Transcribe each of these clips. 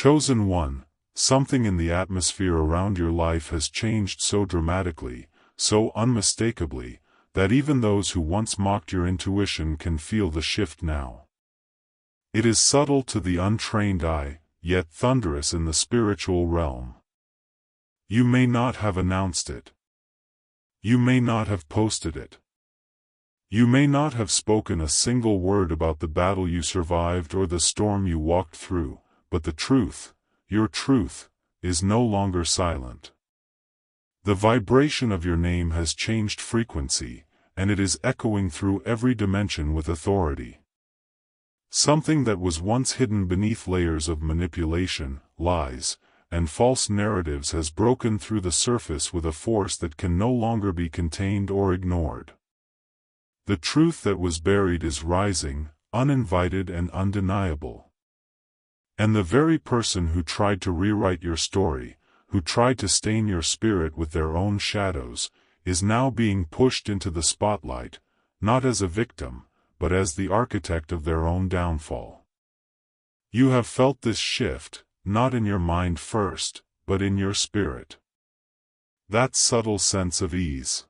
Chosen one, something in the atmosphere around your life has changed so dramatically, so unmistakably, that even those who once mocked your intuition can feel the shift now. It is subtle to the untrained eye, yet thunderous in the spiritual realm. You may not have announced it. You may not have posted it. You may not have spoken a single word about the battle you survived or the storm you walked through, but the truth, your truth, is no longer silent. The vibration of your name has changed frequency, and it is echoing through every dimension with authority. Something that was once hidden beneath layers of manipulation, lies, and false narratives has broken through the surface with a force that can no longer be contained or ignored. The truth that was buried is rising, uninvited and undeniable. And the very person who tried to rewrite your story, who tried to stain your spirit with their own shadows, is now being pushed into the spotlight, not as a victim, but as the architect of their own downfall. You have felt this shift, not in your mind first, but in your spirit. That subtle sense of ease.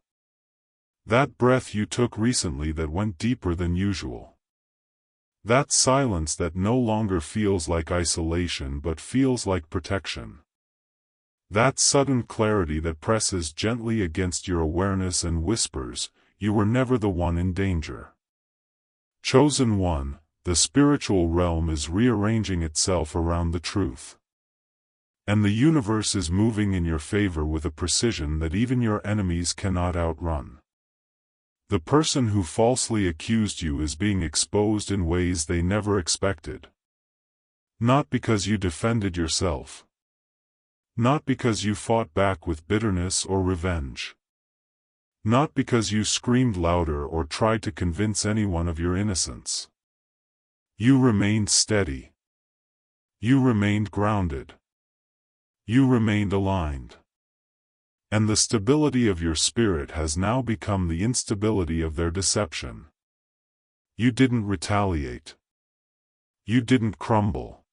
That breath you took recently that went deeper than usual. That silence that no longer feels like isolation but feels like protection. That sudden clarity that presses gently against your awareness and whispers, you were never the one in danger. Chosen one, the spiritual realm is rearranging itself around the truth. And the universe is moving in your favor with a precision that even your enemies cannot outrun. The person who falsely accused you is being exposed in ways they never expected. Not because you defended yourself. Not because you fought back with bitterness or revenge. Not because you screamed louder or tried to convince anyone of your innocence. You remained steady. You remained grounded. You remained aligned. And the stability of your spirit has now become the instability of their deception. You didn't retaliate. You didn't crumble.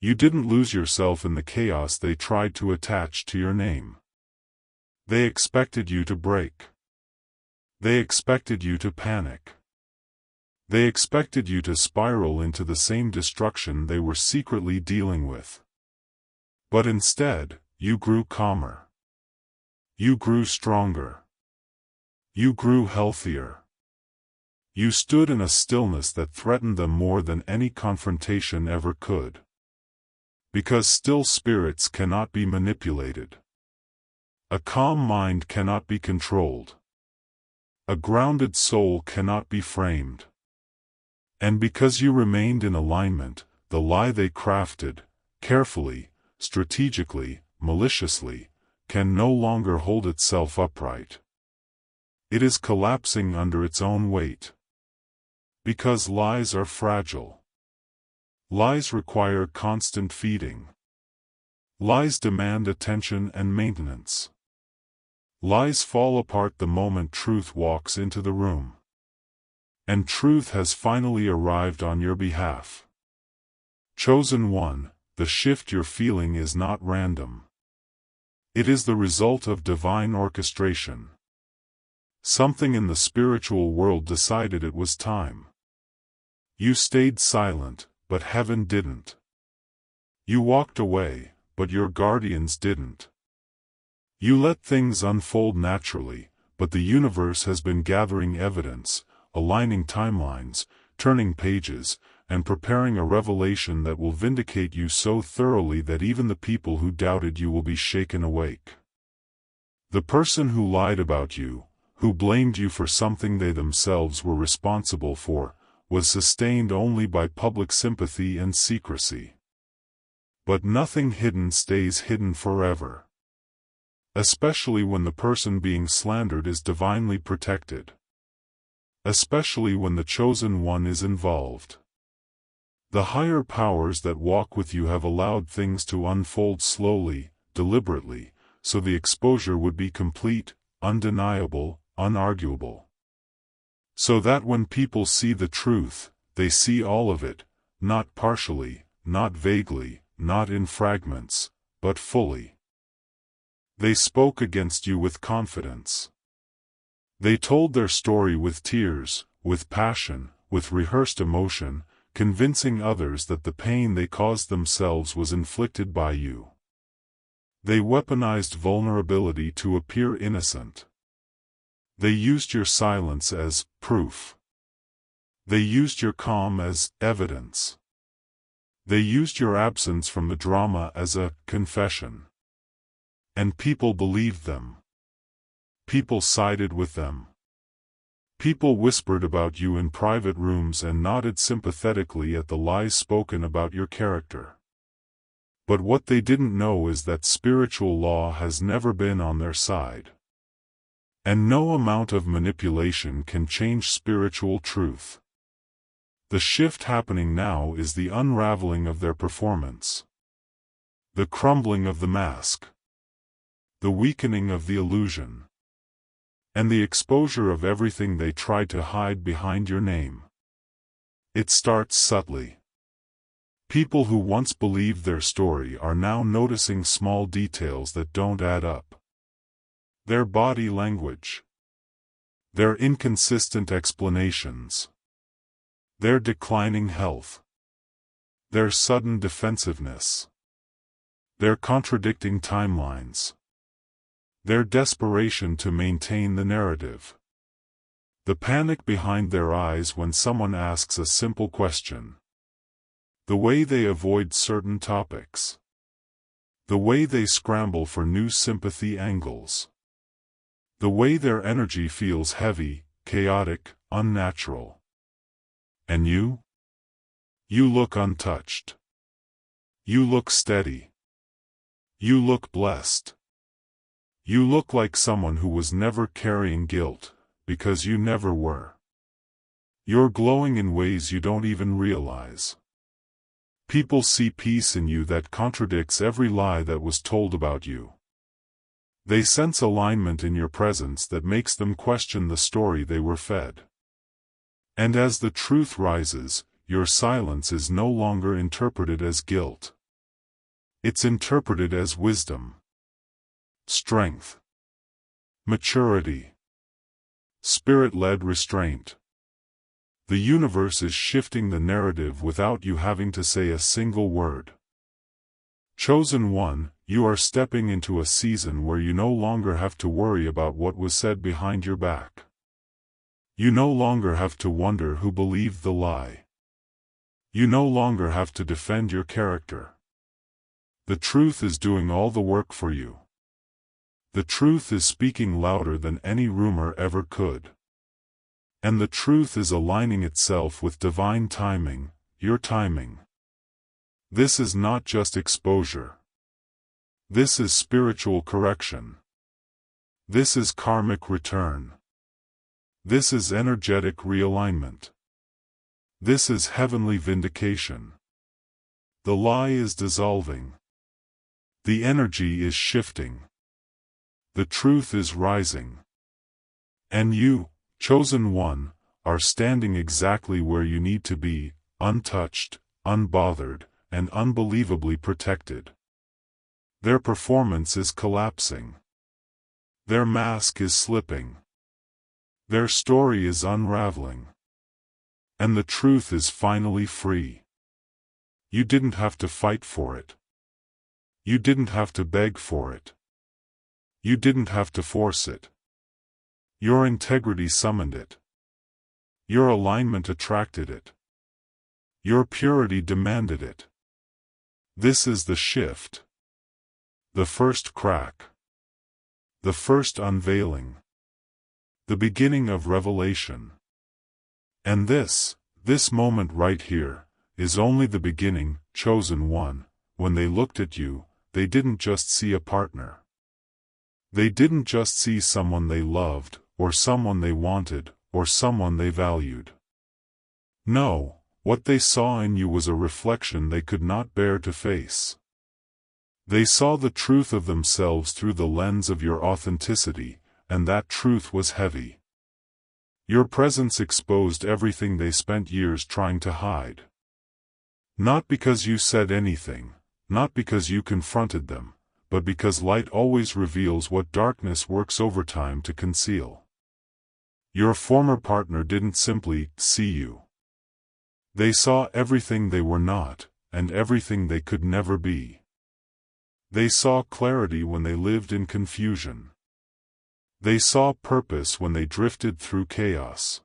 You didn't lose yourself in the chaos they tried to attach to your name. They expected you to break. They expected you to panic. They expected you to spiral into the same destruction they were secretly dealing with. But instead, you grew calmer. You grew stronger. You grew healthier. You stood in a stillness that threatened them more than any confrontation ever could. Because still spirits cannot be manipulated. A calm mind cannot be controlled. A grounded soul cannot be framed. And because you remained in alignment, the lie they crafted, carefully, strategically, maliciously, can no longer hold itself upright. It is collapsing under its own weight. Because lies are fragile. Lies require constant feeding. Lies demand attention and maintenance. Lies fall apart the moment truth walks into the room. And truth has finally arrived on your behalf. Chosen one, the shift you're feeling is not random. It is the result of divine orchestration. Something in the spiritual world decided it was time. You stayed silent, but heaven didn't. You walked away, but your guardians didn't. You let things unfold naturally, but the universe has been gathering evidence, aligning timelines, turning pages, and preparing a revelation that will vindicate you so thoroughly that even the people who doubted you will be shaken awake. The person who lied about you, who blamed you for something they themselves were responsible for, was sustained only by public sympathy and secrecy. But nothing hidden stays hidden forever. Especially when the person being slandered is divinely protected. Especially when the chosen one is involved. The higher powers that walk with you have allowed things to unfold slowly, deliberately, so the exposure would be complete, undeniable, unarguable. So that when people see the truth, they see all of it, not partially, not vaguely, not in fragments, but fully. They spoke against you with confidence. They told their story with tears, with passion, with rehearsed emotion, convincing others that the pain they caused themselves was inflicted by you. They weaponized vulnerability to appear innocent. They used your silence as proof. They used your calm as evidence. They used your absence from the drama as a confession. And people believed them. People sided with them. People whispered about you in private rooms and nodded sympathetically at the lies spoken about your character. But what they didn't know is that spiritual law has never been on their side. And no amount of manipulation can change spiritual truth. The shift happening now is the unraveling of their performance. The crumbling of the mask. The weakening of the illusion. And the exposure of everything they tried to hide behind your name. It starts subtly. People who once believed their story are now noticing small details that don't add up. Their body language. Their inconsistent explanations. Their declining health. Their sudden defensiveness. Their contradicting timelines. Their desperation to maintain the narrative. The panic behind their eyes when someone asks a simple question. The way they avoid certain topics. The way they scramble for new sympathy angles. The way their energy feels heavy, chaotic, unnatural. And you? You look untouched. You look steady. You look blessed. You look like someone who was never carrying guilt, because you never were. You're glowing in ways you don't even realize. People see peace in you that contradicts every lie that was told about you. They sense alignment in your presence that makes them question the story they were fed. And as the truth rises, your silence is no longer interpreted as guilt. It's interpreted as wisdom. Strength. Maturity. Spirit-led restraint. The universe is shifting the narrative without you having to say a single word. Chosen one, you are stepping into a season where you no longer have to worry about what was said behind your back. You no longer have to wonder who believed the lie. You no longer have to defend your character. The truth is doing all the work for you. The truth is speaking louder than any rumor ever could. And the truth is aligning itself with divine timing, your timing. This is not just exposure. This is spiritual correction. This is karmic return. This is energetic realignment. This is heavenly vindication. The lie is dissolving. The energy is shifting. The truth is rising. And you, chosen one, are standing exactly where you need to be, untouched, unbothered, and unbelievably protected. Their performance is collapsing. Their mask is slipping. Their story is unraveling. And the truth is finally free. You didn't have to fight for it. You didn't have to beg for it. You didn't have to force it. Your integrity summoned it. Your alignment attracted it. Your purity demanded it. This is the shift. The first crack. The first unveiling. The beginning of revelation. And this moment right here, is only the beginning, chosen one. When they looked at you, they didn't just see a partner. They didn't just see someone they loved, or someone they wanted, or someone they valued. No, what they saw in you was a reflection they could not bear to face. They saw the truth of themselves through the lens of your authenticity, and that truth was heavy. Your presence exposed everything they spent years trying to hide. Not because you said anything, not because you confronted them, but because light always reveals what darkness works overtime to conceal. Your former partner didn't simply see you. They saw everything they were not, and everything they could never be. They saw clarity when they lived in confusion. They saw purpose when they drifted through chaos.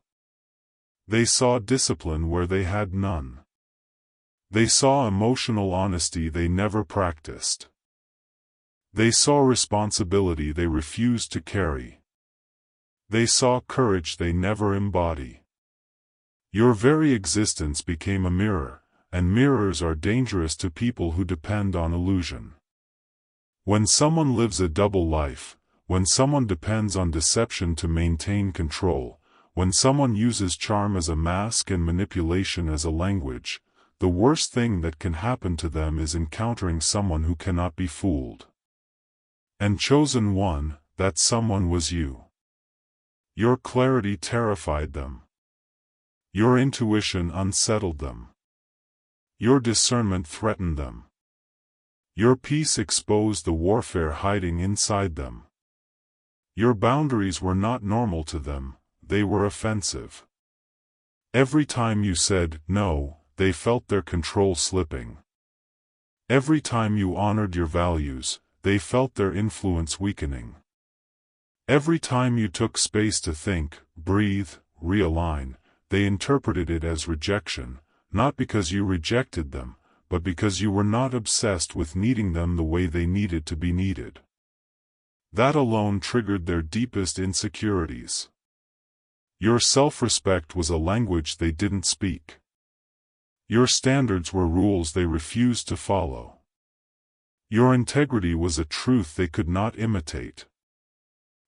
They saw discipline where they had none. They saw emotional honesty they never practiced. They saw responsibility they refused to carry. They saw courage they never embody. Your very existence became a mirror, and mirrors are dangerous to people who depend on illusion. When someone lives a double life, when someone depends on deception to maintain control, when someone uses charm as a mask and manipulation as a language, the worst thing that can happen to them is encountering someone who cannot be fooled. And chosen one, that someone was you. Your clarity terrified them. Your intuition unsettled them. Your discernment threatened them. Your peace exposed the warfare hiding inside them. Your boundaries were not normal to them, they were offensive. Every time you said no, they felt their control slipping. Every time you honored your values, they felt their influence weakening. Every time you took space to think, breathe, realign, they interpreted it as rejection, not because you rejected them, but because you were not obsessed with needing them the way they needed to be needed. That alone triggered their deepest insecurities. Your self-respect was a language they didn't speak. Your standards were rules they refused to follow. Your integrity was a truth they could not imitate.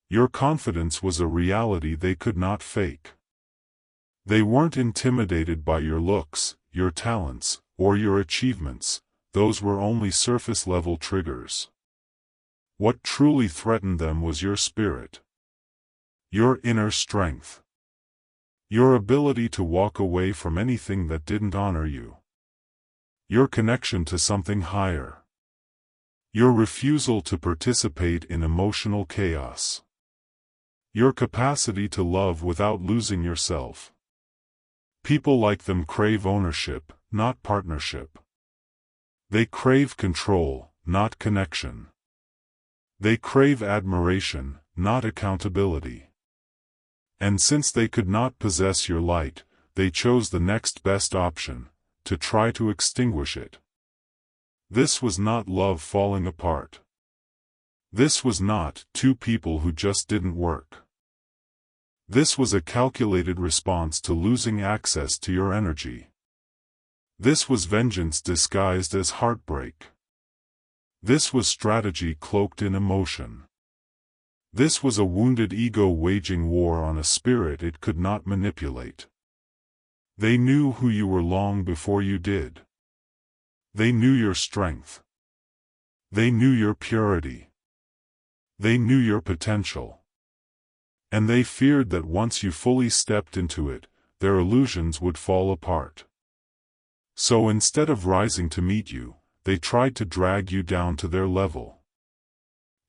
Your confidence was a reality they could not fake. They weren't intimidated by your looks, your talents, or your achievements, those were only surface-level triggers. What truly threatened them was your spirit. Your inner strength. Your ability to walk away from anything that didn't honor you. Your connection to something higher. Your refusal to participate in emotional chaos. Your capacity to love without losing yourself. People like them crave ownership, not partnership. They crave control, not connection. They crave admiration, not accountability. And since they could not possess your light, they chose the next best option, to try to extinguish it. This was not love falling apart. This was not two people who just didn't work. This was a calculated response to losing access to your energy. This was vengeance disguised as heartbreak. This was strategy cloaked in emotion. This was a wounded ego waging war on a spirit it could not manipulate. They knew who you were long before you did. They knew your strength. They knew your purity. They knew your potential. And they feared that once you fully stepped into it, their illusions would fall apart. So instead of rising to meet you, they tried to drag you down to their level.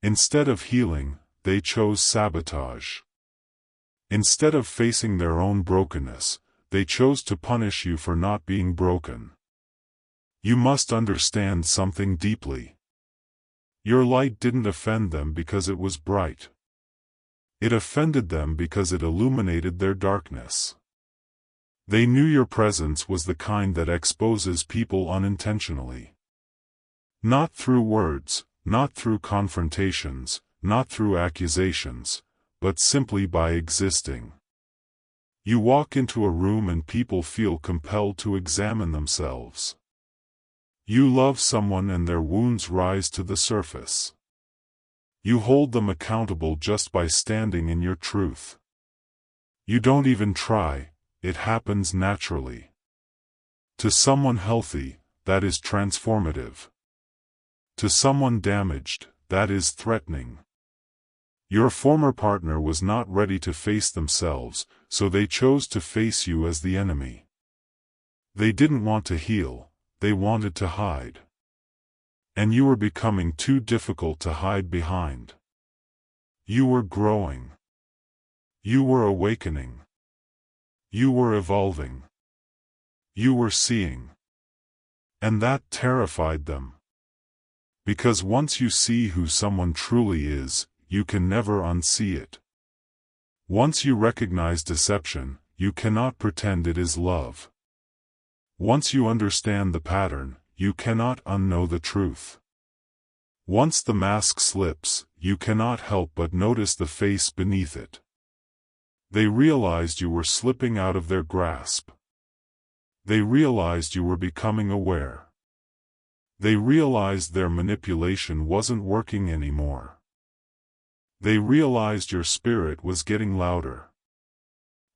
Instead of healing, they chose sabotage. Instead of facing their own brokenness, they chose to punish you for not being broken. You must understand something deeply. Your light didn't offend them because it was bright. It offended them because it illuminated their darkness. They knew your presence was the kind that exposes people unintentionally. Not through words, not through confrontations, not through accusations, but simply by existing. You walk into a room and people feel compelled to examine themselves. You love someone and their wounds rise to the surface. You hold them accountable just by standing in your truth. You don't even try, it happens naturally. To someone healthy, that is transformative. To someone damaged, that is threatening. Your former partner was not ready to face themselves, so they chose to face you as the enemy. They didn't want to heal, they wanted to hide. And you were becoming too difficult to hide behind. You were growing. You were awakening. You were evolving. You were seeing. And that terrified them. Because once you see who someone truly is, you can never unsee it. Once you recognize deception, you cannot pretend it is love. Once you understand the pattern, you cannot unknow the truth. Once the mask slips, you cannot help but notice the face beneath it. They realized you were slipping out of their grasp. They realized you were becoming aware. They realized their manipulation wasn't working anymore. They realized your spirit was getting louder.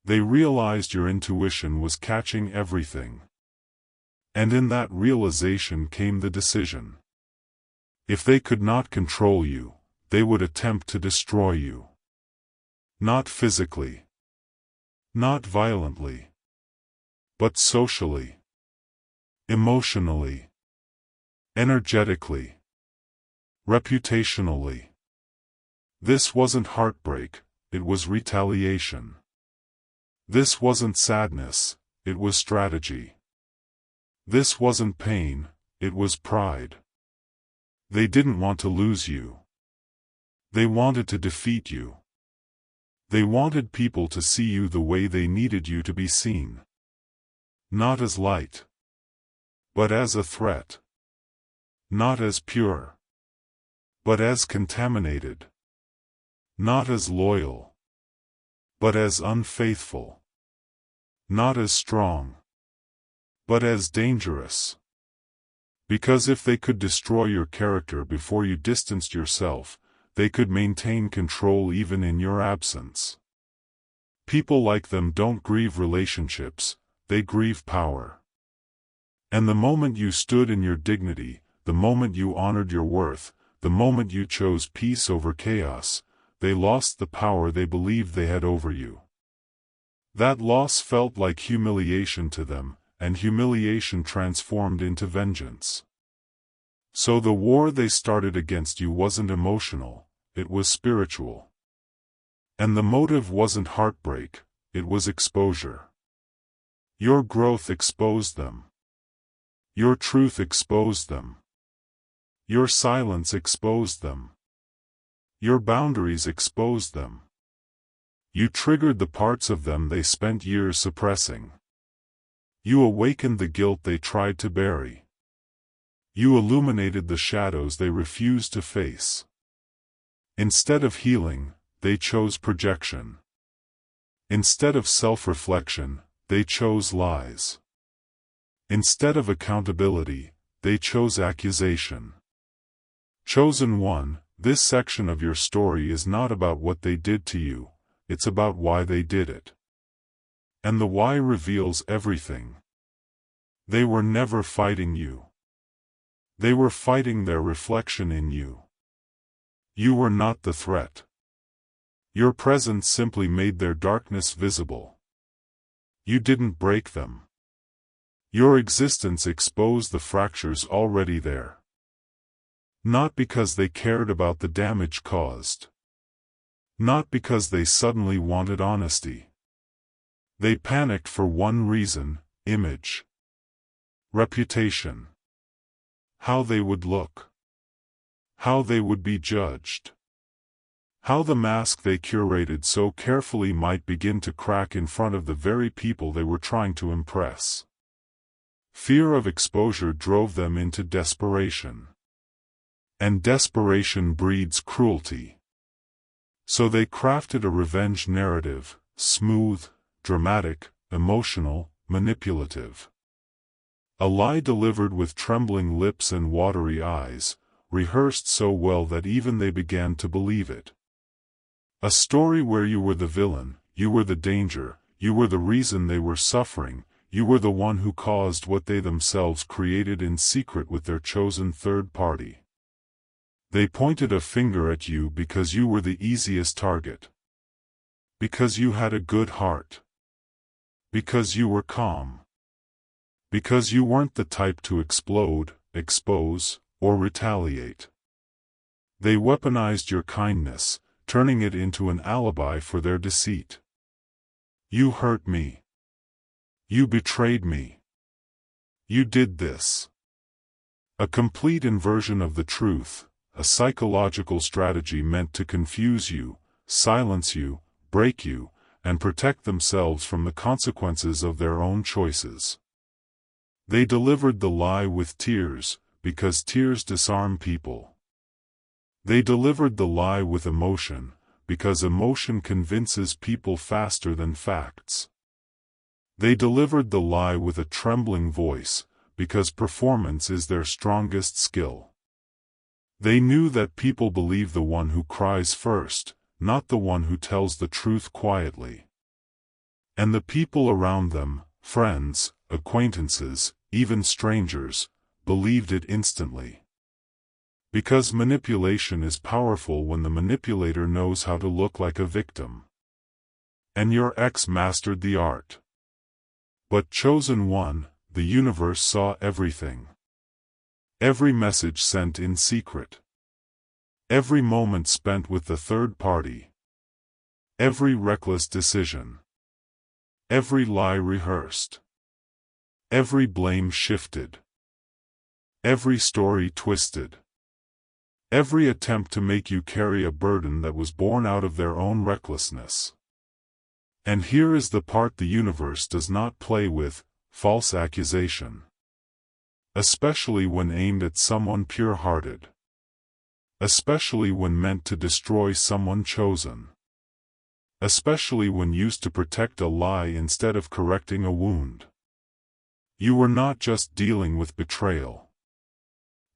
They realized your intuition was catching everything. And in that realization came the decision. If they could not control you, they would attempt to destroy you. Not physically. Not violently. But socially. Emotionally. Energetically. Reputationally. This wasn't heartbreak, it was retaliation. This wasn't sadness, it was strategy. This wasn't pain, it was pride. They didn't want to lose you. They wanted to defeat you. They wanted people to see you the way they needed you to be seen. Not as light. But as a threat. Not as pure. But as contaminated. Not as loyal. But as unfaithful. Not as strong. But as dangerous. Because if they could destroy your character before you distanced yourself, they could maintain control even in your absence. People like them don't grieve relationships, they grieve power. And the moment you stood in your dignity, the moment you honored your worth, the moment you chose peace over chaos, they lost the power they believed they had over you. That loss felt like humiliation to them, and humiliation transformed into vengeance. So the war they started against you wasn't emotional, it was spiritual. And the motive wasn't heartbreak, it was exposure. Your growth exposed them. Your truth exposed them. Your silence exposed them. Your boundaries exposed them. You triggered the parts of them they spent years suppressing. You awakened the guilt they tried to bury. You illuminated the shadows they refused to face. Instead of healing, they chose projection. Instead of self-reflection, they chose lies. Instead of accountability, they chose accusation. Chosen one, this section of your story is not about what they did to you, it's about why they did it. And the why reveals everything. They were never fighting you. They were fighting their reflection in you. You were not the threat. Your presence simply made their darkness visible. You didn't break them. Your existence exposed the fractures already there. Not because they cared about the damage caused. Not because they suddenly wanted honesty. They panicked for one reason: image. Reputation. How they would look. How they would be judged. How the mask they curated so carefully might begin to crack in front of the very people they were trying to impress. Fear of exposure drove them into desperation. And desperation breeds cruelty. So they crafted a revenge narrative, smooth, dramatic, emotional, manipulative. A lie delivered with trembling lips and watery eyes, rehearsed so well that even they began to believe it. A story where you were the villain, you were the danger, you were the reason they were suffering, you were the one who caused what they themselves created in secret with their chosen third party. They pointed a finger at you because you were the easiest target. Because you had a good heart. Because you were calm. Because you weren't the type to explode, expose, or retaliate. They weaponized your kindness, turning it into an alibi for their deceit. You hurt me. You betrayed me. You did this. A complete inversion of the truth, a psychological strategy meant to confuse you, silence you, break you, and protect themselves from the consequences of their own choices. They delivered the lie with tears, because tears disarm people. They delivered the lie with emotion, because emotion convinces people faster than facts. They delivered the lie with a trembling voice, because performance is their strongest skill. They knew that people believe the one who cries first, not the one who tells the truth quietly. And the people around them, friends, acquaintances, even strangers, believed it instantly. Because manipulation is powerful when the manipulator knows how to look like a victim. And your ex mastered the art. But chosen one, the universe saw everything. Every message sent in secret. Every moment spent with the third party. Every reckless decision. Every lie rehearsed. Every blame shifted. Every story twisted. Every attempt to make you carry a burden that was born out of their own recklessness. And here is the part the universe does not play with: false accusation. Especially when aimed at someone pure-hearted. Especially when meant to destroy someone chosen. Especially when used to protect a lie instead of correcting a wound. You were not just dealing with betrayal.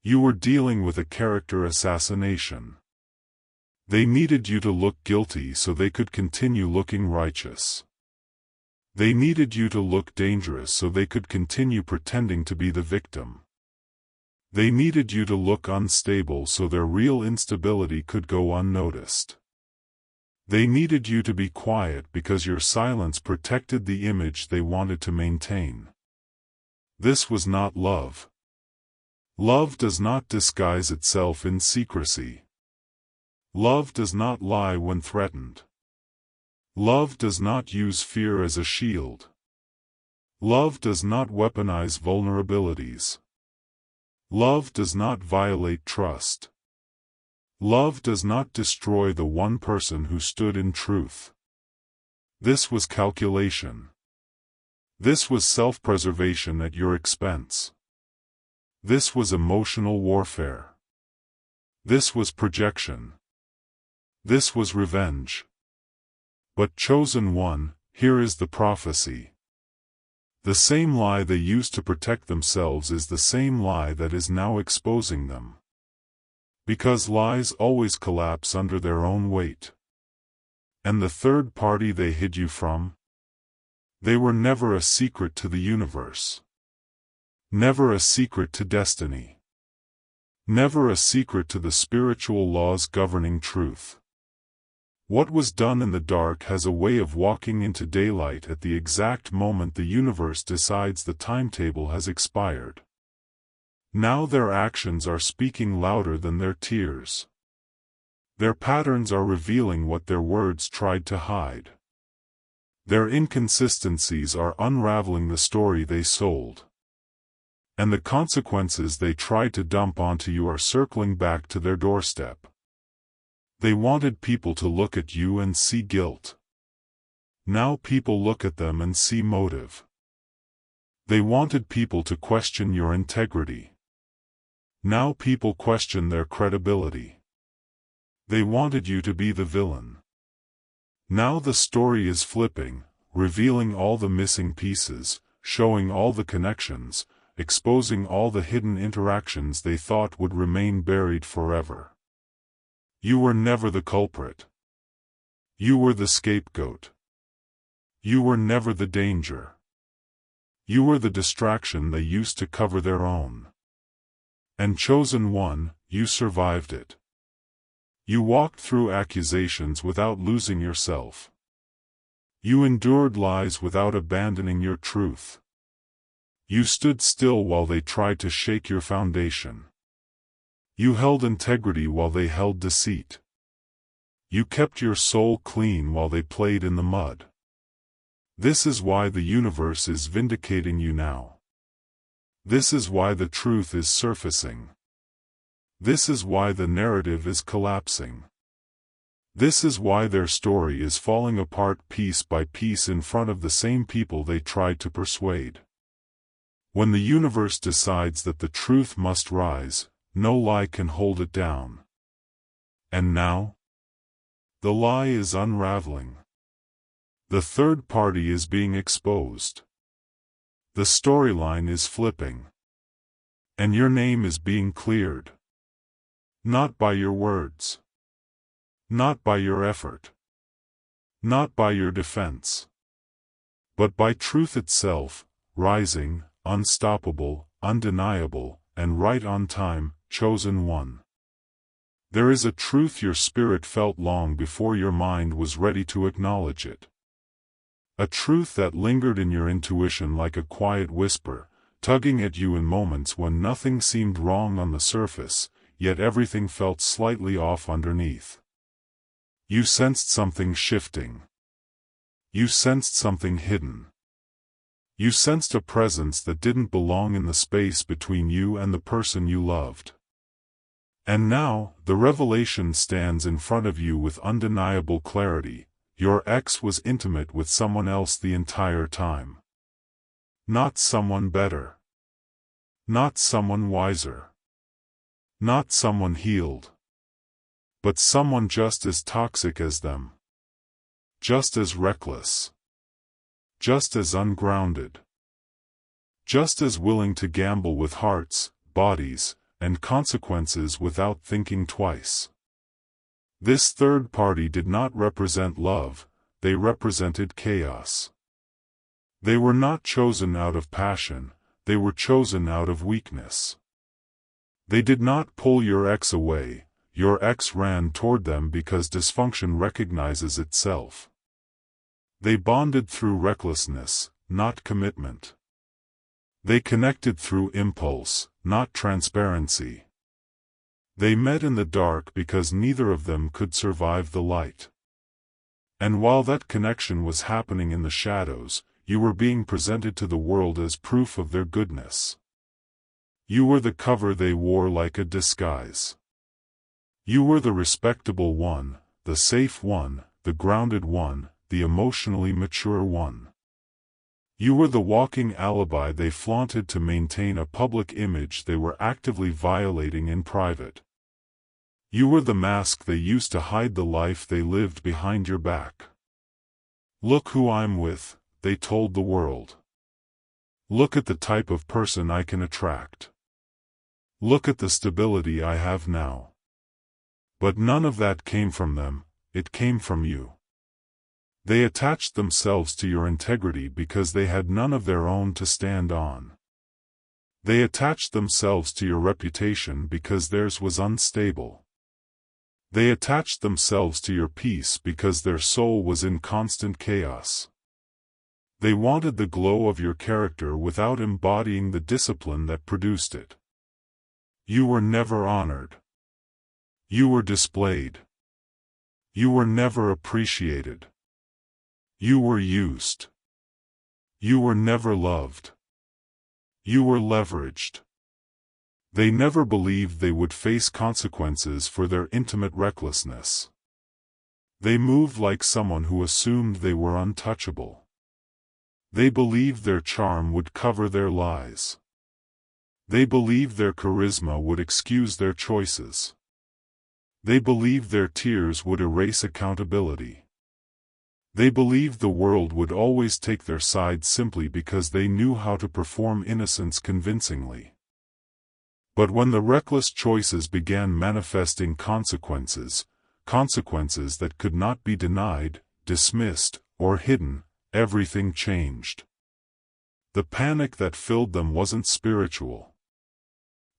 You were dealing with a character assassination. They needed you to look guilty so they could continue looking righteous. They needed you to look dangerous so they could continue pretending to be the victim. They needed you to look unstable so their real instability could go unnoticed. They needed you to be quiet because your silence protected the image they wanted to maintain. This was not love. Love does not disguise itself in secrecy. Love does not lie when threatened. Love does not use fear as a shield. Love does not weaponize vulnerabilities. Love does not violate trust. Love does not destroy the one person who stood in truth. This was calculation. This was self-preservation at your expense. This was emotional warfare. This was projection. This was revenge. But chosen one, here is the prophecy. The same lie they used to protect themselves is the same lie that is now exposing them. Because lies always collapse under their own weight. And the third party they hid you from? They were never a secret to the universe. Never a secret to destiny. Never a secret to the spiritual laws governing truth. What was done in the dark has a way of walking into daylight at the exact moment the universe decides the timetable has expired. Now their actions are speaking louder than their tears. Their patterns are revealing what their words tried to hide. Their inconsistencies are unraveling the story they sold. And the consequences they tried to dump onto you are circling back to their doorstep. They wanted people to look at you and see guilt. Now people look at them and see motive. They wanted people to question your integrity. Now people question their credibility. They wanted you to be the villain. Now the story is flipping, revealing all the missing pieces, showing all the connections, exposing all the hidden interactions they thought would remain buried forever. You were never the culprit. You were the scapegoat. You were never the danger. You were the distraction they used to cover their own. And chosen one, you survived it. You walked through accusations without losing yourself. You endured lies without abandoning your truth. You stood still while they tried to shake your foundation. You held integrity while they held deceit. You kept your soul clean while they played in the mud. This is why the universe is vindicating you now. This is why the truth is surfacing. This is why the narrative is collapsing. This is why their story is falling apart piece by piece in front of the same people they tried to persuade. When the universe decides that the truth must rise, no lie can hold it down. And now? The lie is unraveling. The third party is being exposed. The storyline is flipping. And your name is being cleared. Not by your words. Not by your effort. Not by your defense. But by truth itself, rising, unstoppable, undeniable, and right on time, chosen one. There is a truth your spirit felt long before your mind was ready to acknowledge it. A truth that lingered in your intuition like a quiet whisper, tugging at you in moments when nothing seemed wrong on the surface, yet everything felt slightly off underneath. You sensed something shifting. You sensed something hidden. You sensed a presence that didn't belong in the space between you and the person you loved. And now, the revelation stands in front of you with undeniable clarity. Your ex was intimate with someone else the entire time. Not someone better. Not someone wiser. Not someone healed. But someone just as toxic as them. Just as reckless. Just as ungrounded. Just as willing to gamble with hearts, bodies, and consequences without thinking twice. This third party did not represent love, they represented chaos. They were not chosen out of passion, they were chosen out of weakness. They did not pull your ex away, your ex ran toward them because dysfunction recognizes itself. They bonded through recklessness, not commitment. They connected through impulse, not transparency. They met in the dark because neither of them could survive the light. And while that connection was happening in the shadows, you were being presented to the world as proof of their goodness. You were the cover they wore like a disguise. You were the respectable one, the safe one, the grounded one, the emotionally mature one. You were the walking alibi they flaunted to maintain a public image they were actively violating in private. You were the mask they used to hide the life they lived behind your back. Look who I'm with, they told the world. Look at the type of person I can attract. Look at the stability I have now. But none of that came from them, it came from you. They attached themselves to your integrity because they had none of their own to stand on. They attached themselves to your reputation because theirs was unstable. They attached themselves to your peace because their soul was in constant chaos. They wanted the glow of your character without embodying the discipline that produced it. You were never honored. You were displayed. You were never appreciated. You were used. You were never loved. You were leveraged. They never believed they would face consequences for their intimate recklessness. They moved like someone who assumed they were untouchable. They believed their charm would cover their lies. They believed their charisma would excuse their choices. They believed their tears would erase accountability. They believed the world would always take their side simply because they knew how to perform innocence convincingly. But when the reckless choices began manifesting consequences that could not be denied, dismissed, or hidden, everything changed. The panic that filled them wasn't spiritual.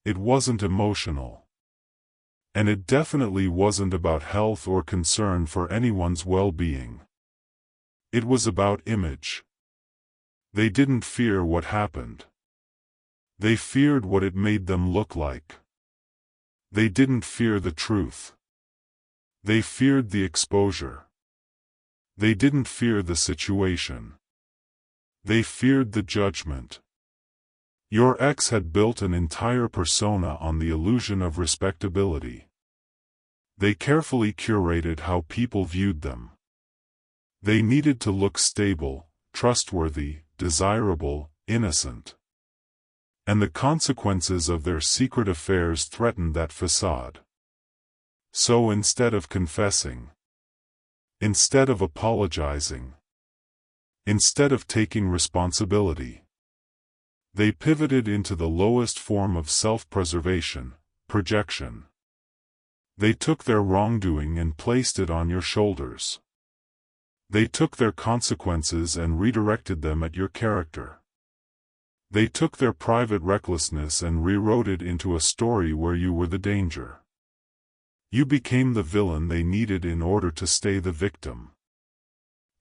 It wasn't emotional. And it definitely wasn't about health or concern for anyone's well-being. It was about image. They didn't fear what happened. They feared what it made them look like. They didn't fear the truth. They feared the exposure. They didn't fear the situation. They feared the judgment. Your ex had built an entire persona on the illusion of respectability. They carefully curated how people viewed them. They needed to look stable, trustworthy, desirable, innocent. And the consequences of their secret affairs threatened that facade. So instead of confessing, instead of apologizing, instead of taking responsibility, they pivoted into the lowest form of self-preservation, projection. They took their wrongdoing and placed it on your shoulders. They took their consequences and redirected them at your character. They took their private recklessness and rewrote it into a story where you were the danger. You became the villain they needed in order to stay the victim.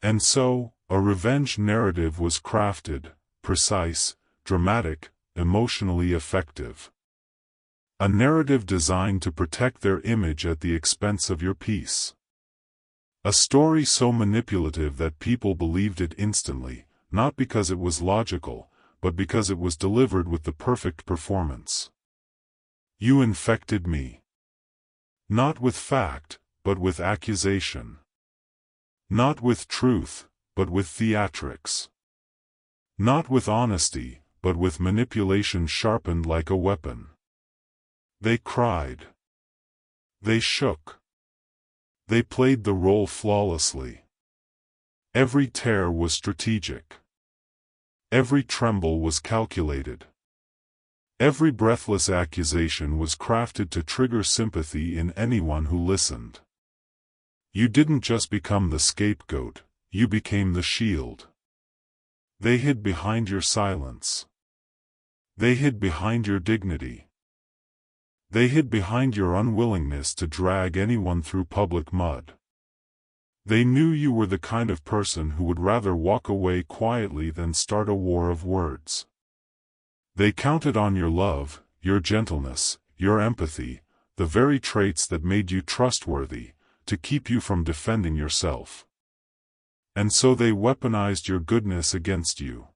And so, a revenge narrative was crafted, precise, dramatic, emotionally effective. A narrative designed to protect their image at the expense of your peace. A story so manipulative that people believed it instantly, not because it was logical, but because it was delivered with the perfect performance. You infected me. Not with fact, but with accusation. Not with truth, but with theatrics. Not with honesty, but with manipulation sharpened like a weapon. They cried. They shook. They played the role flawlessly. Every tear was strategic. Every tremble was calculated. Every breathless accusation was crafted to trigger sympathy in anyone who listened. You didn't just become the scapegoat, you became the shield. They hid behind your silence. They hid behind your dignity. They hid behind your unwillingness to drag anyone through public mud. They knew you were the kind of person who would rather walk away quietly than start a war of words. They counted on your love, your gentleness, your empathy, the very traits that made you trustworthy, to keep you from defending yourself. And so they weaponized your goodness against you.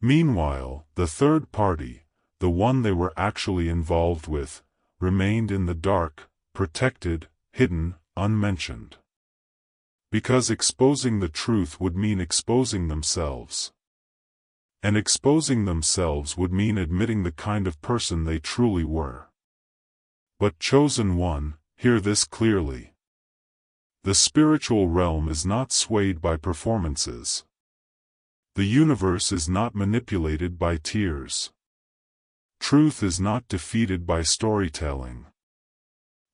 Meanwhile, the third party, the one they were actually involved with, remained in the dark, protected, hidden, unmentioned. Because exposing the truth would mean exposing themselves. And exposing themselves would mean admitting the kind of person they truly were. But chosen one, hear this clearly. The spiritual realm is not swayed by performances. The universe is not manipulated by tears. Truth is not defeated by storytelling.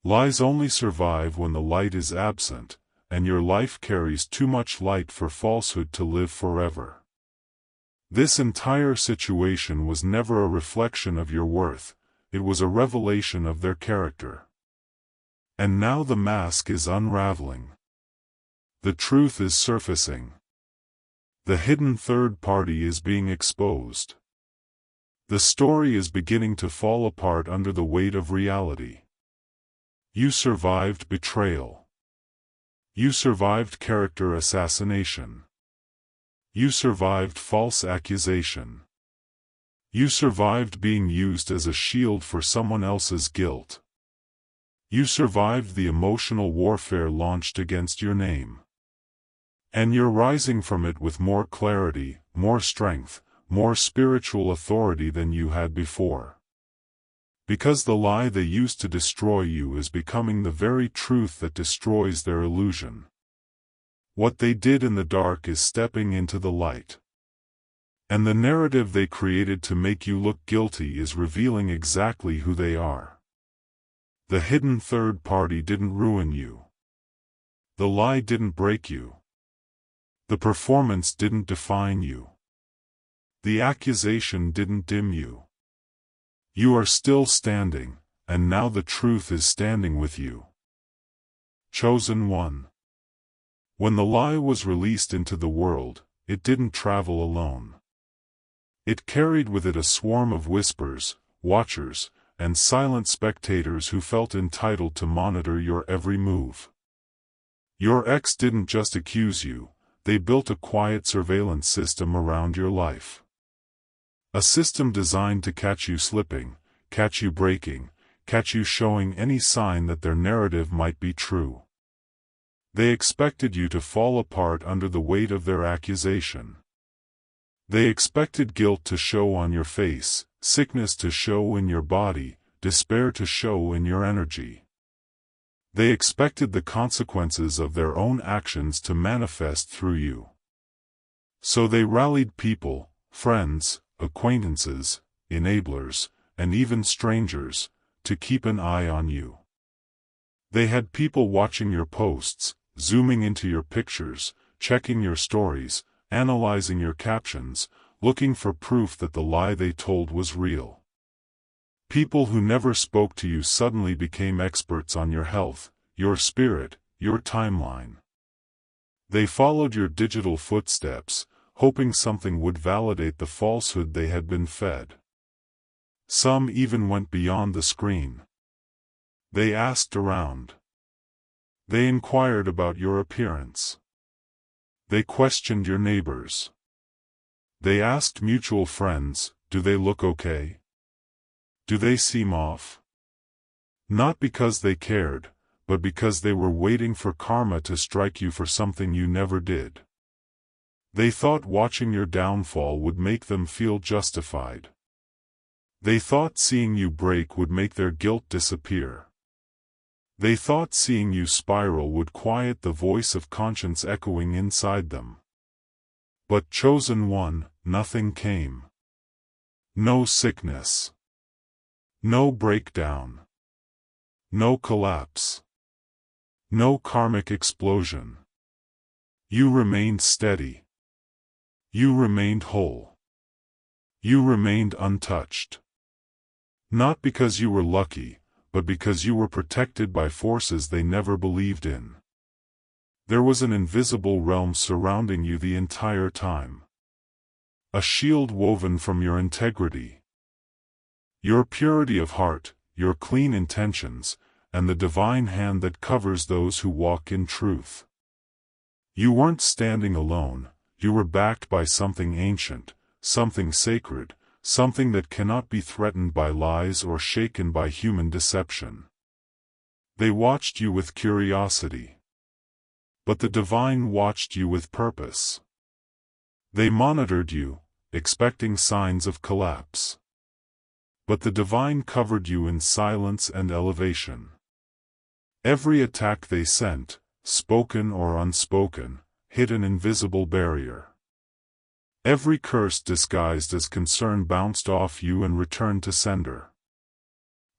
Lies only survive when the light is absent, and your life carries too much light for falsehood to live forever. This entire situation was never a reflection of your worth, it was a revelation of their character. And now the mask is unraveling. The truth is surfacing. The hidden third party is being exposed. The story is beginning to fall apart under the weight of reality. You survived betrayal. You survived character assassination. You survived false accusation. You survived being used as a shield for someone else's guilt. You survived the emotional warfare launched against your name. And you're rising from it with more clarity, more strength, more spiritual authority than you had before. Because the lie they used to destroy you is becoming the very truth that destroys their illusion. What they did in the dark is stepping into the light. And the narrative they created to make you look guilty is revealing exactly who they are. The hidden third party didn't ruin you. The lie didn't break you. The performance didn't define you. The accusation didn't dim you. You are still standing, and now the truth is standing with you. Chosen one. When the lie was released into the world, it didn't travel alone. It carried with it a swarm of whispers, watchers, and silent spectators who felt entitled to monitor your every move. Your ex didn't just accuse you, they built a quiet surveillance system around your life. A system designed to catch you slipping, catch you breaking, catch you showing any sign that their narrative might be true. They expected you to fall apart under the weight of their accusation. They expected guilt to show on your face, sickness to show in your body, despair to show in your energy. They expected the consequences of their own actions to manifest through you. So they rallied people, friends, acquaintances, enablers, and even strangers, to keep an eye on you. They had people watching your posts, zooming into your pictures, checking your stories, analyzing your captions, looking for proof that the lie they told was real. People who never spoke to you suddenly became experts on your health, your spirit, your timeline. They followed your digital footsteps, hoping something would validate the falsehood they had been fed. Some even went beyond the screen. They asked around. They inquired about your appearance. They questioned your neighbors. They asked mutual friends, do they look okay? Do they seem off? Not because they cared, but because they were waiting for karma to strike you for something you never did. They thought watching your downfall would make them feel justified. They thought seeing you break would make their guilt disappear. They thought seeing you spiral would quiet the voice of conscience echoing inside them. But chosen one, nothing came. No sickness. No breakdown. No collapse. No karmic explosion. You remained steady. You remained whole. You remained untouched. Not because you were lucky, but because you were protected by forces they never believed in. There was an invisible realm surrounding you the entire time. A shield woven from your integrity. Your purity of heart, your clean intentions, and the divine hand that covers those who walk in truth. You weren't standing alone, you were backed by something ancient, something sacred, something that cannot be threatened by lies or shaken by human deception. They watched you with curiosity. But the divine watched you with purpose. They monitored you, expecting signs of collapse. But the divine covered you in silence and elevation. Every attack they sent, spoken or unspoken, hit an invisible barrier. Every curse disguised as concern bounced off you and returned to sender.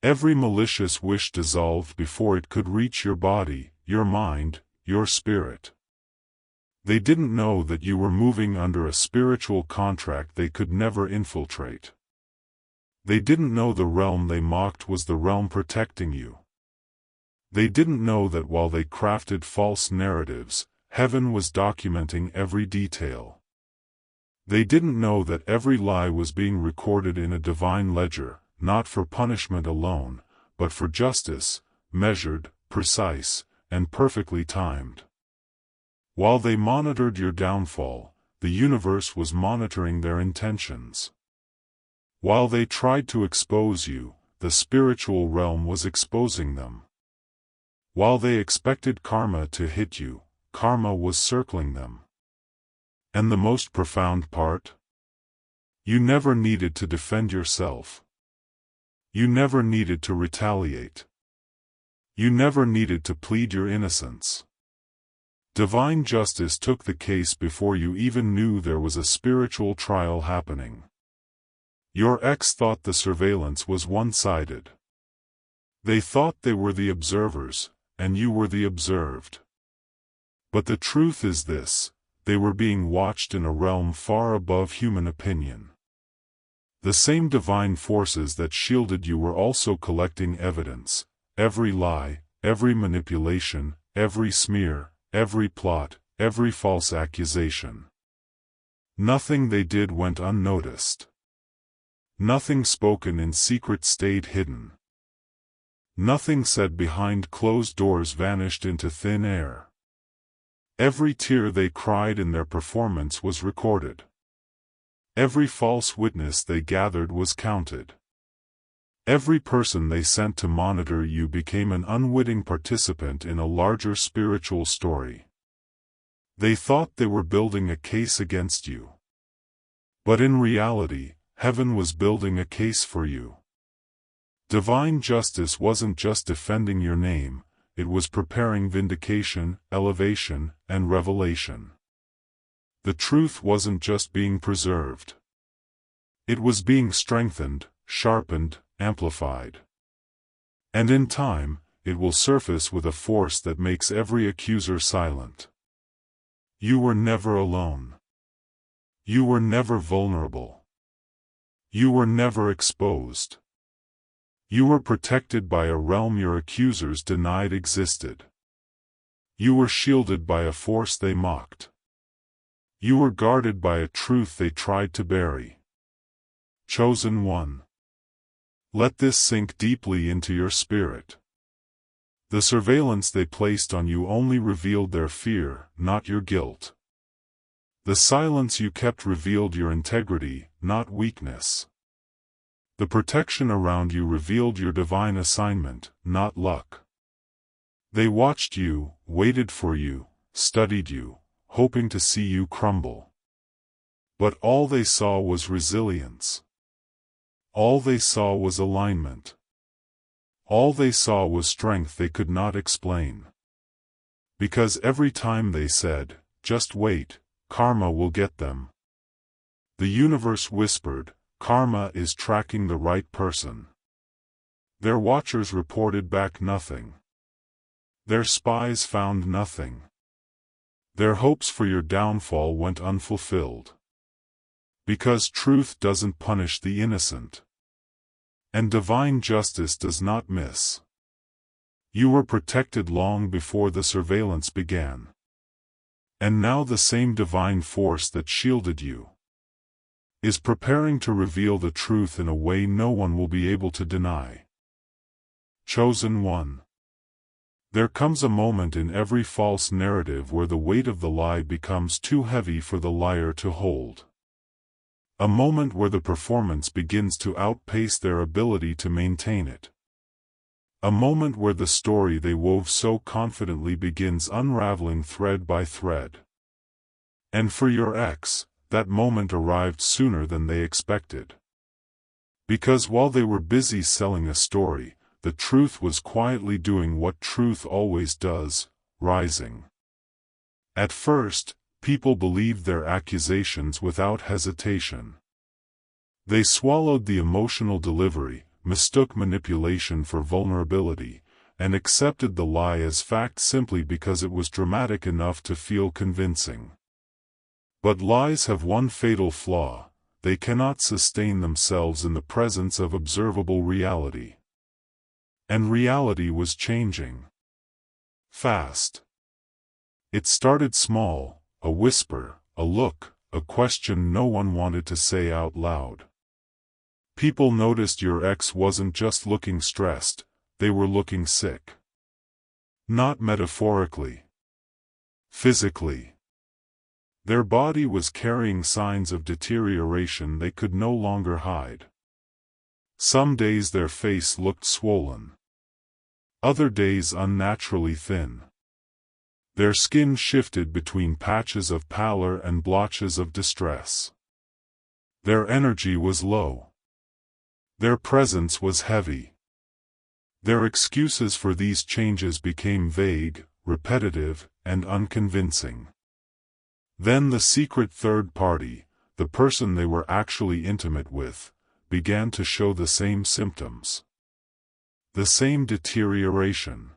Every malicious wish dissolved before it could reach your body, your mind, your spirit. They didn't know that you were moving under a spiritual contract they could never infiltrate. They didn't know the realm they mocked was the realm protecting you. They didn't know that while they crafted false narratives, heaven was documenting every detail. They didn't know that every lie was being recorded in a divine ledger, not for punishment alone, but for justice, measured, precise, and perfectly timed. While they monitored your downfall, the universe was monitoring their intentions. While they tried to expose you, the spiritual realm was exposing them. While they expected karma to hit you, karma was circling them. And the most profound part? You never needed to defend yourself. You never needed to retaliate. You never needed to plead your innocence. Divine justice took the case before you even knew there was a spiritual trial happening. Your ex thought the surveillance was one-sided. They thought they were the observers, and you were the observed. But the truth is this: they were being watched in a realm far above human opinion. The same divine forces that shielded you were also collecting evidence: every lie, every manipulation, every smear, every plot, every false accusation. Nothing they did went unnoticed. Nothing spoken in secret stayed hidden. Nothing said behind closed doors vanished into thin air. Every tear they cried in their performance was recorded. Every false witness they gathered was counted. Every person they sent to monitor you became an unwitting participant in a larger spiritual story. They thought they were building a case against you. But in reality, heaven was building a case for you. Divine justice wasn't just defending your name, it was preparing vindication, elevation, and revelation. The truth wasn't just being preserved. It was being strengthened, sharpened, amplified. And in time, it will surface with a force that makes every accuser silent. You were never alone. You were never vulnerable. You were never exposed. You were protected by a realm your accusers denied existed. You were shielded by a force they mocked. You were guarded by a truth they tried to bury. Chosen one. Let this sink deeply into your spirit. The surveillance they placed on you only revealed their fear, not your guilt. The silence you kept revealed your integrity, not weakness. The protection around you revealed your divine assignment, not luck. They watched you, waited for you, studied you, hoping to see you crumble. But all they saw was resilience. All they saw was alignment. All they saw was strength they could not explain. Because every time they said, "Just wait, karma will get them," the universe whispered, "Karma is tracking the right person." Their watchers reported back nothing. Their spies found nothing. Their hopes for your downfall went unfulfilled. Because truth doesn't punish the innocent. And divine justice does not miss. You were protected long before the surveillance began. And now the same divine force that shielded you is preparing to reveal the truth in a way no one will be able to deny. Chosen one. There comes a moment in every false narrative where the weight of the lie becomes too heavy for the liar to hold. A moment where the performance begins to outpace their ability to maintain it. A moment where the story they wove so confidently begins unraveling thread by thread. And for your ex, that moment arrived sooner than they expected. Because while they were busy selling a story, the truth was quietly doing what truth always does, rising. At first, people believed their accusations without hesitation. They swallowed the emotional delivery, mistook manipulation for vulnerability, and accepted the lie as fact simply because it was dramatic enough to feel convincing. But lies have one fatal flaw: they cannot sustain themselves in the presence of observable reality. And reality was changing. Fast. It started small, a whisper, a look, a question no one wanted to say out loud. People noticed your ex wasn't just looking stressed, they were looking sick. Not metaphorically. Physically. Their body was carrying signs of deterioration they could no longer hide. Some days their face looked swollen. Other days unnaturally thin. Their skin shifted between patches of pallor and blotches of distress. Their energy was low. Their presence was heavy. Their excuses for these changes became vague, repetitive, and unconvincing. Then the secret third party, the person they were actually intimate with, began to show the same symptoms. The same deterioration.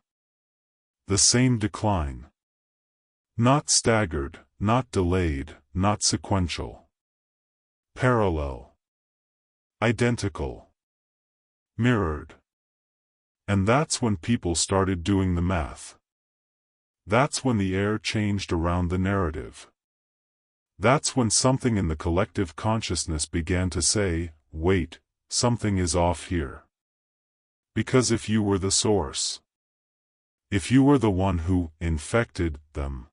The same decline. Not staggered, not delayed, not sequential. Parallel. Identical. Mirrored. And that's when people started doing the math. That's when the air changed around the narrative. That's when something in the collective consciousness began to say, "Wait, something is off here. Because if you were the source, if you were the one who infected them,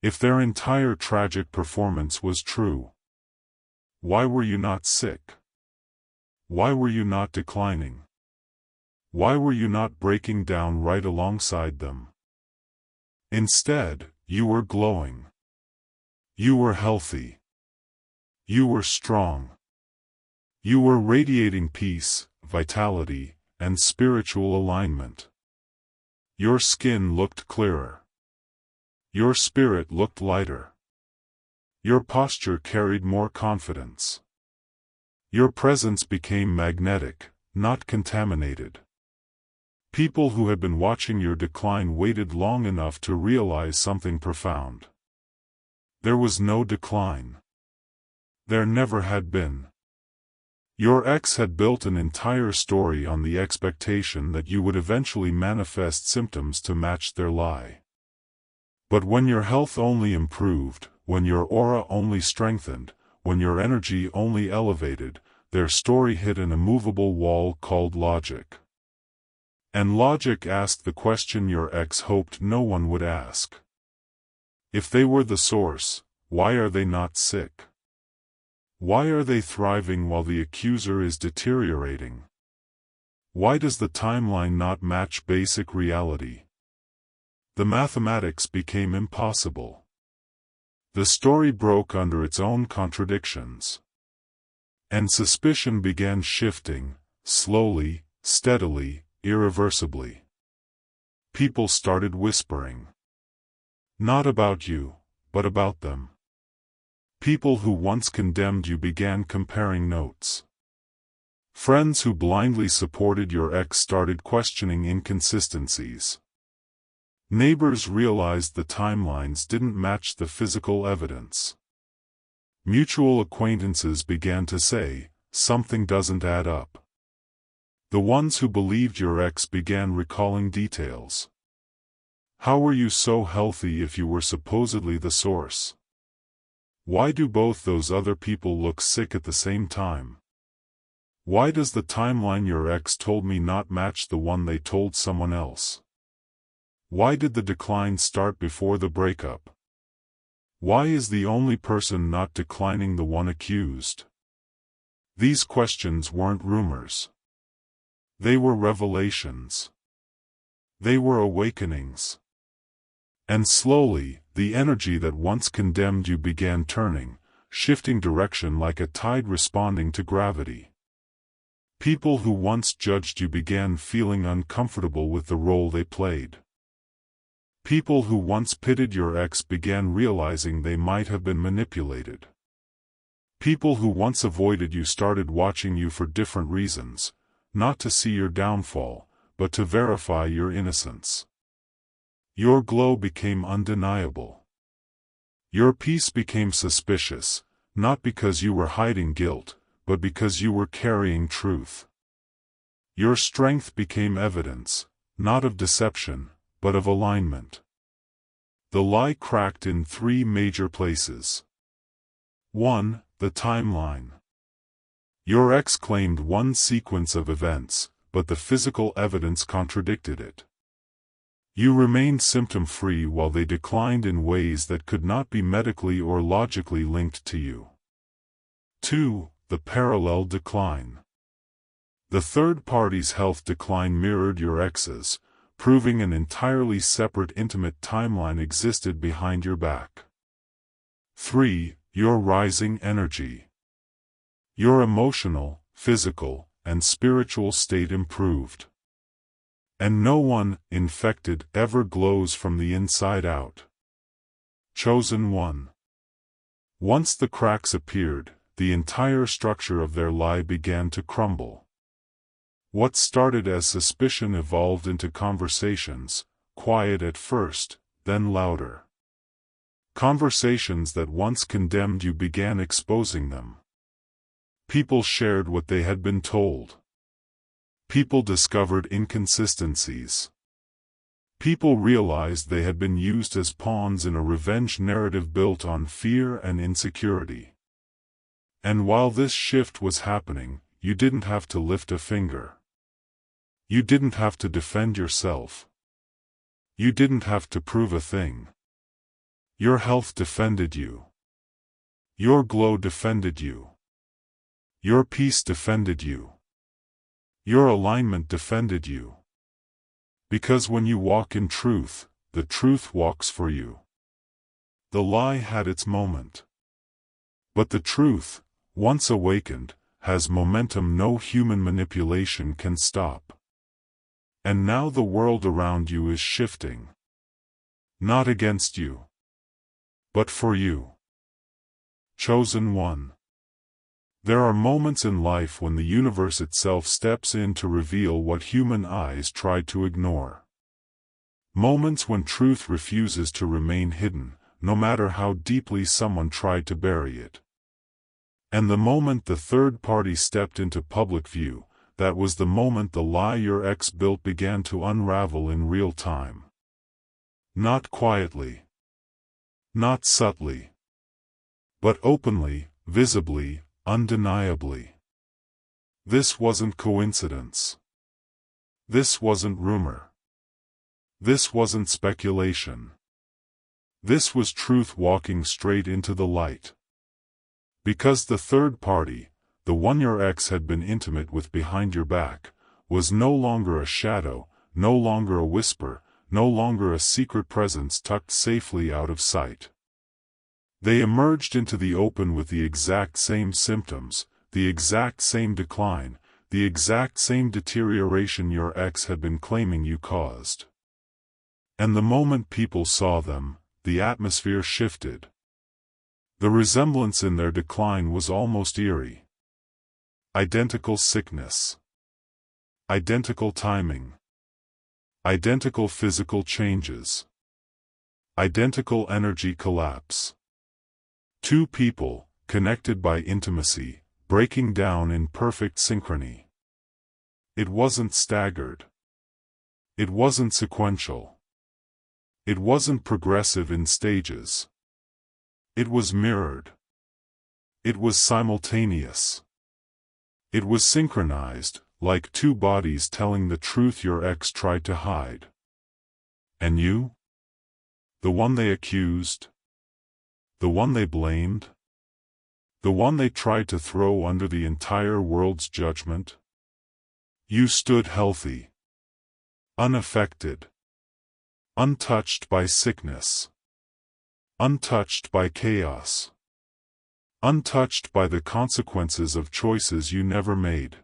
if their entire tragic performance was true, why were you not sick? Why were you not declining? Why were you not breaking down right alongside them? Instead, you were glowing. You were healthy. You were strong. You were radiating peace, vitality, and spiritual alignment. Your skin looked clearer. Your spirit looked lighter. Your posture carried more confidence. Your presence became magnetic, not contaminated. People who had been watching your decline waited long enough to realize something profound. There was no decline. There never had been. Your ex had built an entire story on the expectation that you would eventually manifest symptoms to match their lie. But when your health only improved, when your aura only strengthened, when your energy only elevated, their story hit an immovable wall called logic. And logic asked the question your ex hoped no one would ask. If they were the source, why are they not sick? Why are they thriving while the accuser is deteriorating? Why does the timeline not match basic reality? The mathematics became impossible. The story broke under its own contradictions. And suspicion began shifting, slowly, steadily, irreversibly. People started whispering. Not about you, but about them. People who once condemned you began comparing notes. Friends who blindly supported your ex started questioning inconsistencies. Neighbors realized the timelines didn't match the physical evidence. Mutual acquaintances began to say, something doesn't add up. The ones who believed your ex began recalling details. How were you so healthy if you were supposedly the source? Why do both those other people look sick at the same time? Why does the timeline your ex told me not match the one they told someone else? Why did the decline start before the breakup? Why is the only person not declining the one accused? These questions weren't rumors. They were revelations. They were awakenings. And slowly, the energy that once condemned you began turning, shifting direction like a tide responding to gravity. People who once judged you began feeling uncomfortable with the role they played. People who once pitied your ex began realizing they might have been manipulated. People who once avoided you started watching you for different reasons, not to see your downfall, but to verify your innocence. Your glow became undeniable. Your peace became suspicious, not because you were hiding guilt, but because you were carrying truth. Your strength became evidence, not of deception, but of alignment. The lie cracked in 3 major places. 1. The timeline. Your ex claimed one sequence of events, but the physical evidence contradicted it. You remained symptom-free while they declined in ways that could not be medically or logically linked to you. 2. The parallel decline. The third party's health decline mirrored your ex's, proving an entirely separate intimate timeline existed behind your back. 3. Your rising energy. Your emotional, physical, and spiritual state improved. And no one, infected, ever glows from the inside out. Chosen one. Once the cracks appeared, the entire structure of their lie began to crumble. What started as suspicion evolved into conversations, quiet at first, then louder. Conversations that once condemned you began exposing them. People shared what they had been told. People discovered inconsistencies. People realized they had been used as pawns in a revenge narrative built on fear and insecurity. And while this shift was happening, you didn't have to lift a finger. You didn't have to defend yourself. You didn't have to prove a thing. Your health defended you. Your glow defended you. Your peace defended you. Your alignment defended you. Because when you walk in truth, the truth walks for you. The lie had its moment. But the truth, once awakened, has momentum no human manipulation can stop. And now the world around you is shifting. Not against you, but for you. Chosen one. There are moments in life when the universe itself steps in to reveal what human eyes tried to ignore. Moments when truth refuses to remain hidden, no matter how deeply someone tried to bury it. And the moment the third party stepped into public view, that was the moment the lie your ex built began to unravel in real time. Not quietly. Not subtly. But openly, visibly, undeniably. This wasn't coincidence. This wasn't rumor. This wasn't speculation. This was truth walking straight into the light. Because the third party, the one your ex had been intimate with behind your back, was no longer a shadow, no longer a whisper, no longer a secret presence tucked safely out of sight. They emerged into the open with the exact same symptoms, the exact same decline, the exact same deterioration your ex had been claiming you caused. And the moment people saw them, the atmosphere shifted. The resemblance in their decline was almost eerie. Identical sickness. Identical timing. Identical physical changes. Identical energy collapse. Two people, connected by intimacy, breaking down in perfect synchrony. It wasn't staggered. It wasn't sequential. It wasn't progressive in stages. It was mirrored. It was simultaneous. It was synchronized, like two bodies telling the truth your ex tried to hide. And you? The one they accused? The one they blamed? The one they tried to throw under the entire world's judgment? You stood healthy. Unaffected. Untouched by sickness. Untouched by chaos. Untouched by the consequences of choices you never made.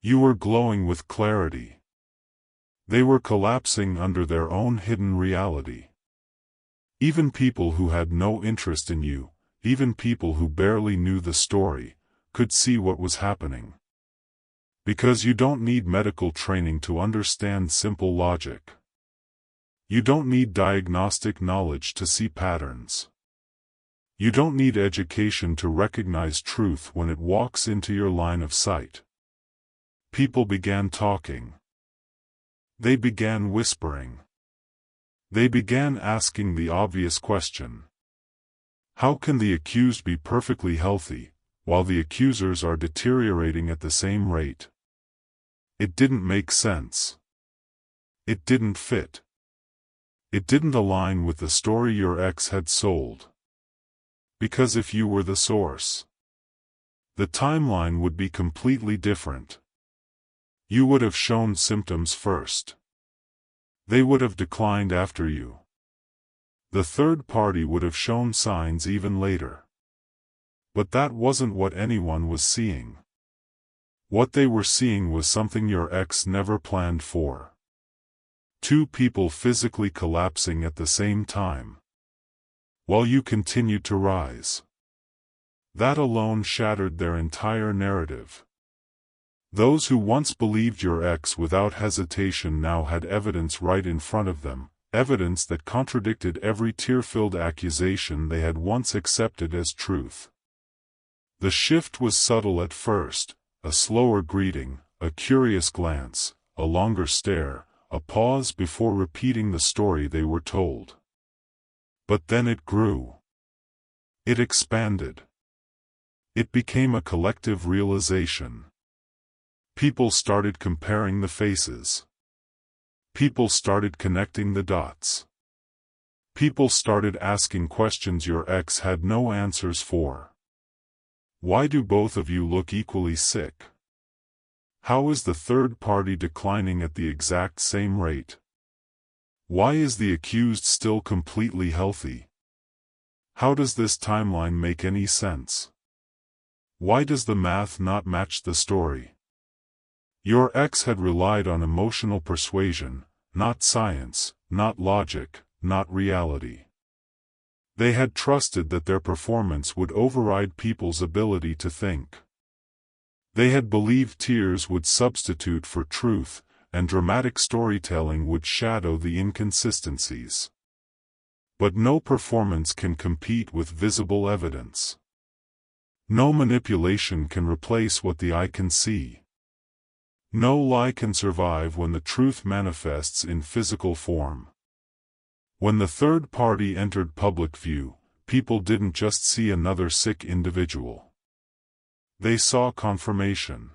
You were glowing with clarity. They were collapsing under their own hidden reality. Even people who had no interest in you, even people who barely knew the story, could see what was happening. Because you don't need medical training to understand simple logic. You don't need diagnostic knowledge to see patterns. You don't need education to recognize truth when it walks into your line of sight. People began talking. They began whispering. They began asking the obvious question. How can the accused be perfectly healthy, while the accusers are deteriorating at the same rate? It didn't make sense. It didn't fit. It didn't align with the story your ex had sold. Because if you were the source, the timeline would be completely different. You would have shown symptoms first. They would have declined after you. The third party would have shown signs even later. But that wasn't what anyone was seeing. What they were seeing was something your ex never planned for. Two people physically collapsing at the same time, while you continued to rise. That alone shattered their entire narrative. Those who once believed your ex without hesitation now had evidence right in front of them, evidence that contradicted every tear-filled accusation they had once accepted as truth. The shift was subtle at first, a slower greeting, a curious glance, a longer stare, a pause before repeating the story they were told. But then it grew. It expanded. It became a collective realization. People started comparing the faces. People started connecting the dots. People started asking questions your ex had no answers for. Why do both of you look equally sick? How is the third party declining at the exact same rate? Why is the accused still completely healthy? How does this timeline make any sense? Why does the math not match the story? Your ex had relied on emotional persuasion, not science, not logic, not reality. They had trusted that their performance would override people's ability to think. They had believed tears would substitute for truth, and dramatic storytelling would shadow the inconsistencies. But no performance can compete with visible evidence. No manipulation can replace what the eye can see. No lie can survive when the truth manifests in physical form. When the third party entered public view, people didn't just see another sick individual. They saw confirmation.